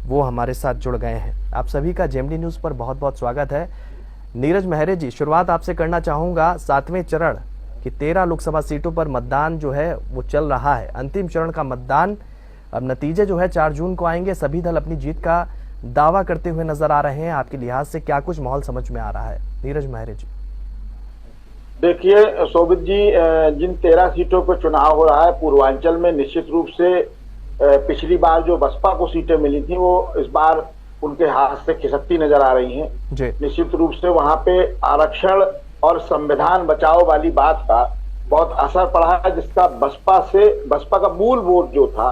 वो हमारे साथ जुड़ गए हैं। आप सभी का जेएमडी न्यूज़ पर बहुत बहुत स्वागत है। नीरज महरे जी, शुरुआत आपसे करना चाहूँगा। 7वें चरण की 13 लोकसभा सीटों पर मतदान जो है वो चल रहा है। अंतिम चरण का मतदान, अब नतीजे जो है 4 जून को आएंगे। सभी दल अपनी जीत का दावा करते हुए नजर आ रहे हैं। आपके लिहाज से क्या कुछ माहौल समझ में आ रहा है? नीरज महरे जी। देखिए शोभित जी, जिन 13 सीटों पर चुनाव हो रहा है पूर्वांचल में, निश्चित रूप से पिछली बार जो बसपा को सीटें मिली थी वो इस बार उनके हाथ से खिसकती नजर आ रही हैं। निश्चित रूप से वहां पे आरक्षण और संविधान बचाओ वाली बात का बहुत असर पड़ा है, जिसका बसपा का मूल वोट जो था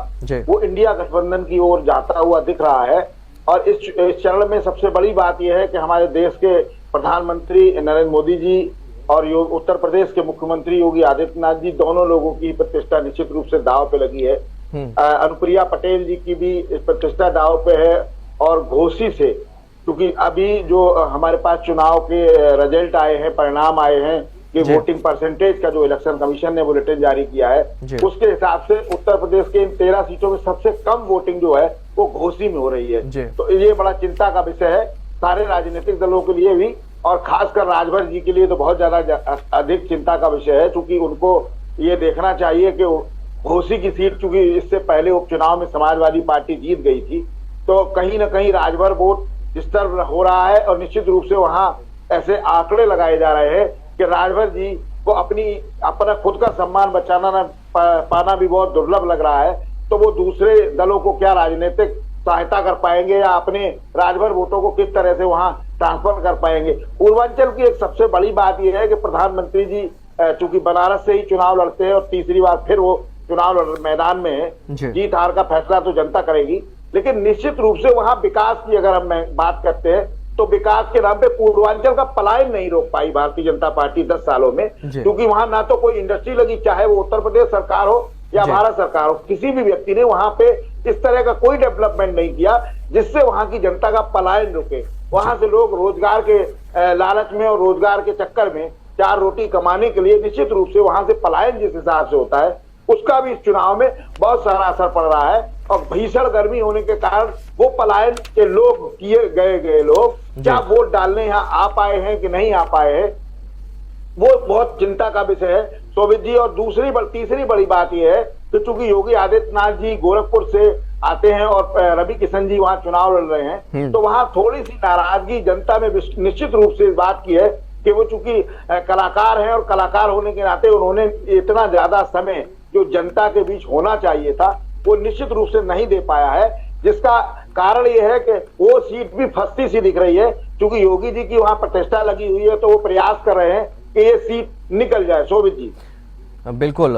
वो इंडिया गठबंधन की ओर जाता हुआ दिख रहा है। और इस चरण में सबसे बड़ी बात यह है कि हमारे देश के प्रधानमंत्री नरेंद्र मोदी जी और उत्तर प्रदेश के मुख्यमंत्री योगी आदित्यनाथ जी, दोनों लोगों की प्रतिष्ठा निश्चित रूप से दांव पे लगी है। अनुप्रिया पटेल जी की भी प्रतिष्ठा दांव पे है। और घोसी से, क्योंकि अभी जो हमारे पास चुनाव के रिजल्ट आए हैं, परिणाम आए हैं कि वोटिंग परसेंटेज का जो इलेक्शन कमीशन ने बुलेटिन जारी किया है, उसके हिसाब से उत्तर प्रदेश के इन 13 सीटों में सबसे कम वोटिंग जो है वो घोसी में हो रही है। तो ये बड़ा चिंता का विषय है सारे राजनीतिक दलों के लिए भी, और खासकर राजभर जी के लिए तो बहुत ज्यादा अधिक चिंता का विषय है, क्योंकि उनको ये देखना चाहिए कि घोसी की सीट, चूंकि इससे पहले उपचुनाव में समाजवादी पार्टी जीत गई थी, तो कहीं ना कहीं राजभर वोट डिस्टर्ब हो रहा है। और निश्चित रूप से वहां ऐसे आंकड़े लगाए जा रहे हैं कि राजभर जी को अपना खुद का सम्मान बचाना पाना भी बहुत दुर्लभ लग रहा है। तो वो दूसरे दलों को क्या राजनीतिक सहायता कर पाएंगे या अपने राजभर वोटों को किस तरह से वहां ट्रांसफर कर पाएंगे। पूर्वांचल की एक सबसे बड़ी बात यह है कि प्रधानमंत्री जी चूंकि बनारस से ही चुनाव लड़ते हैं और तीसरी बार फिर वो चुनाव मैदान में है, जीत हार का फैसला तो जनता करेगी, लेकिन निश्चित रूप से वहां विकास की अगर हम बात करते हैं तो विकास के नाम पे पूर्वांचल का पलायन नहीं रोक पाई भारतीय जनता पार्टी 10 सालों में, क्योंकि वहां ना तो कोई इंडस्ट्री लगी, चाहे वो उत्तर प्रदेश सरकार हो या भारत सरकार हो, किसी भी व्यक्ति ने वहां पे इस तरह का कोई डेवलपमेंट नहीं किया जिससे वहां की जनता का पलायन रुके। वहां से लोग रोजगार के लालच में और रोजगार के चक्कर में 4 रोटी कमाने के लिए निश्चित रूप से वहां से पलायन जिस हिसाब से होता है, उसका भी इस चुनाव में बहुत सारा असर पड़ रहा है। और भीषण गर्मी होने के कारण वो पलायन के लोग किए गए लोग क्या वोट डालने यहाँ आ पाए हैं कि नहीं आ पाए हैं, वो बहुत चिंता का विषय है शोभित जी। और तीसरी बड़ी बात यह है कि चूंकि योगी आदित्यनाथ जी गोरखपुर से आते हैं और रवि किशन जी वहां चुनाव लड़ रहे हैं, तो वहां थोड़ी सी नाराजगी जनता में निश्चित रूप से इस बात की है कि वो चूंकि कलाकार हैं और कलाकार होने के नाते उन्होंने इतना ज्यादा समय जो जनता के बीच होना चाहिए था वो निश्चित रूप से नहीं दे पाया है, जिसका कारण यह है कि वो सीट भी फंसती सी दिख रही है। क्योंकि योगी जी की वहां प्रतिष्ठा लगी हुई है तो वो प्रयास कर रहे हैं कि ये सीट निकल जाए। शोभित जी। बिल्कुल।